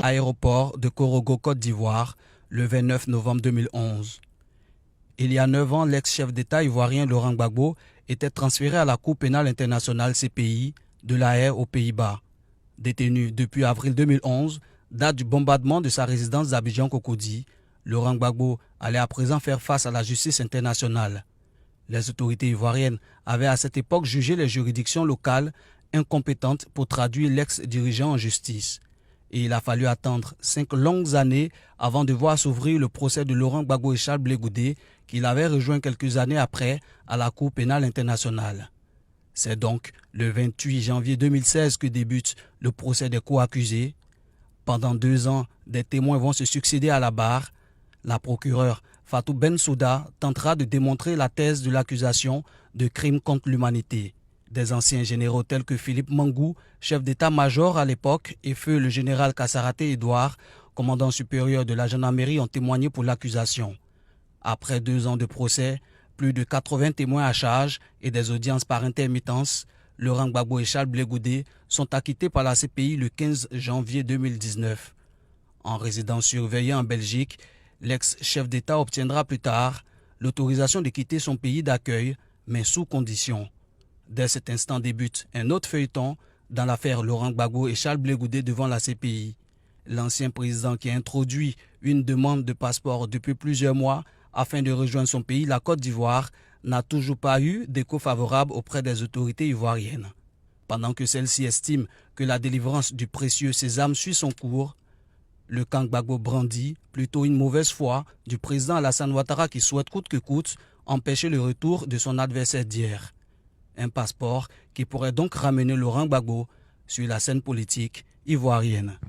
aéroport de Korogo, Côte d'Ivoire, le 29 novembre 2011. Il y a 9 ans, l'ex-chef d'État ivoirien Laurent Gbagbo était transféré à la Cour pénale internationale CPI de La Haye aux Pays-Bas. Détenu depuis avril 2011, date du bombardement de sa résidence d'Abidjan-Cocody, Laurent Gbagbo allait à présent faire face à la justice internationale. Les autorités ivoiriennes avaient à cette époque jugé les juridictions locales incompétentes pour traduire l'ex-dirigeant en justice. Et il a fallu attendre 5 longues années avant de voir s'ouvrir le procès de Laurent Gbagbo et Charles Blé Goudé, qu'il avait rejoint quelques années après à la Cour pénale internationale. C'est donc le 28 janvier 2016 que débute le procès des co-accusés. Pendant 2 ans, des témoins vont se succéder à la barre. La procureure Fatou Bensouda tentera de démontrer la thèse de l'accusation de crimes contre l'humanité. Des anciens généraux tels que Philippe Mangou, chef d'état-major à l'époque, et feu le général Kassaraté Edouard, commandant supérieur de la gendarmerie, ont témoigné pour l'accusation. Après 2 ans de procès, plus de 80 témoins à charge et des audiences par intermittence, Laurent Gbagbo et Charles Blé Goudé sont acquittés par la CPI le 15 janvier 2019. En résidence surveillée en Belgique, l'ex-chef d'État obtiendra plus tard l'autorisation de quitter son pays d'accueil, mais sous condition. Dès cet instant débute un autre feuilleton dans l'affaire Laurent Gbagbo et Charles Blé Goudé devant la CPI. L'ancien président qui a introduit une demande de passeport depuis plusieurs mois afin de rejoindre son pays, la Côte d'Ivoire, n'a toujours pas eu d'écho favorable auprès des autorités ivoiriennes. Pendant que celles-ci estiment que la délivrance du précieux sésame suit son cours, le camp Gbagbo brandit plutôt une mauvaise foi du président Alassane Ouattara qui souhaite coûte que coûte empêcher le retour de son adversaire d'hier. Un passeport qui pourrait donc ramener Laurent Gbagbo sur la scène politique ivoirienne.